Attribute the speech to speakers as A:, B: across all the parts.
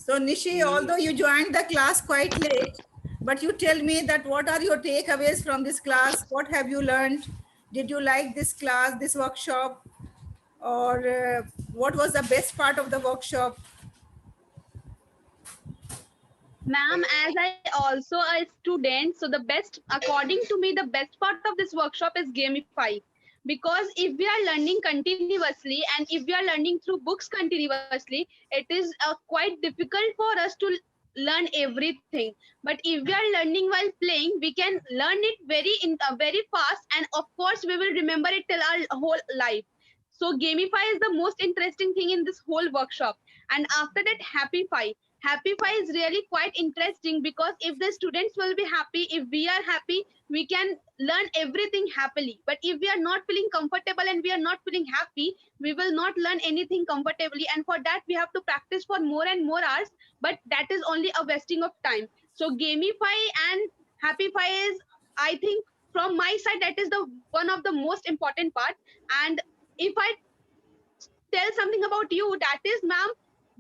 A: So Nishi, although you joined the class quite late, but you tell me that what are your takeaways from this class? What have you learned? Did you like this class, this workshop? Or what was the best part of the workshop?
B: Ma'am, as I also a student, so the best, according to me, the best part of this workshop is gamify. Because if we are learning continuously and if we are learning through books continuously, it is quite difficult for us to learn everything. But if we are learning while playing, we can learn it very fast, and of course we will remember it till our whole life. So gamify is the most interesting thing in this whole workshop. And after that, happify is really quite interesting, because if the students will be happy, if we are happy, we can learn everything happily. But if we are not feeling comfortable and we are not feeling happy, we will not learn anything comfortably, and for that we have to practice for more and more hours, but that is only a wasting of time. So gamify and happify is, I think, from my side, that is the one of the most important part. And if I tell something about you, that is, ma'am,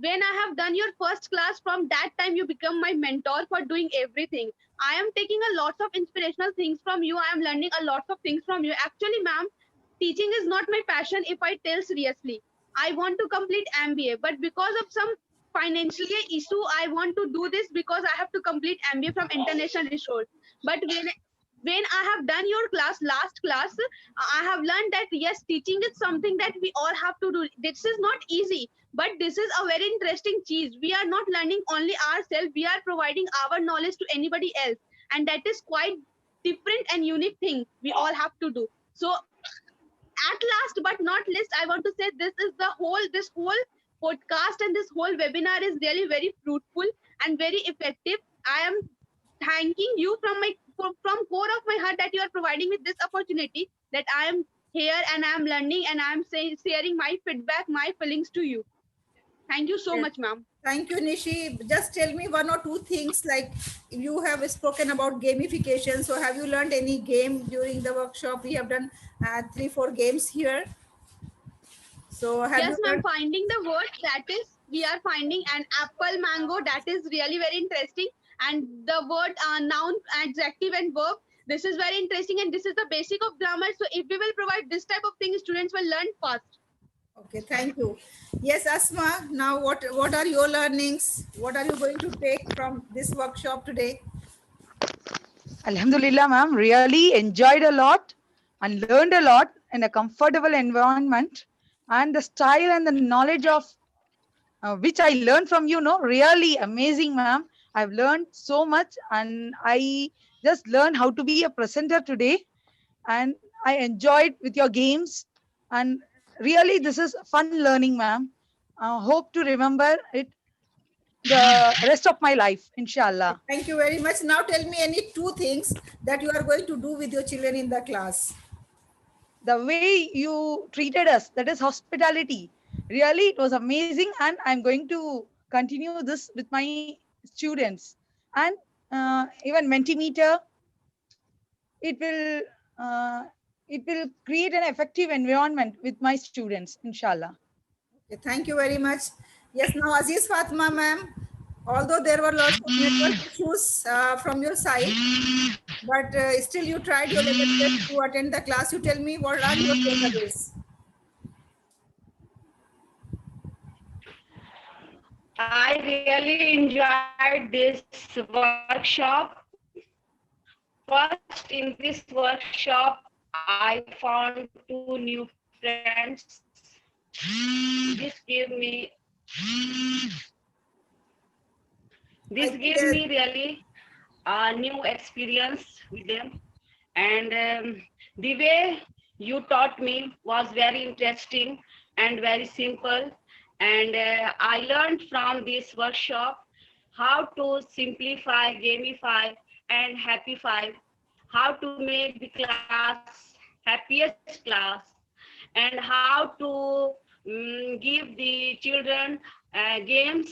B: when I have done your first class, from that time you become my mentor for doing everything. I am taking a lot of inspirational things from you. I am learning a lot of things from you. Actually, ma'am, teaching is not my passion, if I tell seriously. I want to complete MBA, but because of some financial issue, I want to do this because I have to complete MBA from International Resource. But when I have done your class, last class, I have learned that yes, teaching is something that we all have to do. This is not easy, but this is a very interesting cheese. We are not learning only ourselves, we are providing our knowledge to anybody else. And that is quite different and unique thing we all have to do. So at last but not least, I want to say this whole podcast and this whole webinar is really very fruitful and very effective. I am thanking you from core of my heart that you are providing me this opportunity, that I am here and I am learning and I am sharing my feedback, my feelings to you. Thank you so
A: Yes.
B: much, ma'am.
A: Thank you, Nishi. Just tell me one or two things, like you have spoken about gamification. So have you learned any game during the workshop? We have done 3, 4 games here. So have
B: Yes,
A: you
B: ma'am.
A: learned?
B: Finding the word, that is, we are finding an apple mango, that is really very interesting. And the word noun, adjective, and verb. This is very interesting, and this is the basic of grammar. So if we will provide this type of thing, students will learn fast.
A: Okay, thank you. Yes, Asma, now what are your learnings? What are you going to take from this workshop today?
C: Alhamdulillah, ma'am. Really enjoyed a lot and learned a lot in a comfortable environment. And the style and the knowledge of which I learned from you, know, really amazing, ma'am. I've learned so much, and I just learned how to be a presenter today. And I enjoyed with your games. And really, this is fun learning, ma'am. Hope to remember it the rest of my life, inshallah.
A: Thank you very much. Now tell me any two things that you are going to do with your children in the class.
C: The way you treated us, that is hospitality. Really, it was amazing, and I'm going to continue this with my students. And even Mentimeter, it will uh, it will create an effective environment with my students, inshallah.
A: Okay, thank you very much. Yes, now Aziz Fatma ma'am, although there were lots of network issues from your side, but still you tried your level best to attend the class. You tell me what are your takeaways?
D: I really enjoyed this workshop. First, in this workshop, I found 2 new friends. This
A: I
D: gave
A: think
D: me really a new experience with them. And the way you taught me was very interesting and very simple. And I learned from this workshop how to simplify, gamify, and happify, how to make the class happiest class, and how to give the children games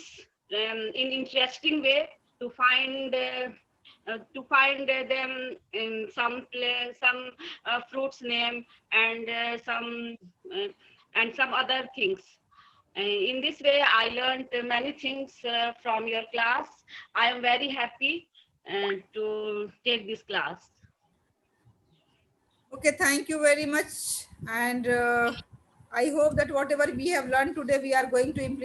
D: in interesting way to find them in some fruits name and some other things. In this way, I learned many things from your class. I am very happy to take this class.
A: Okay, thank you very much. And I hope that whatever we have learned today, we are going to implement.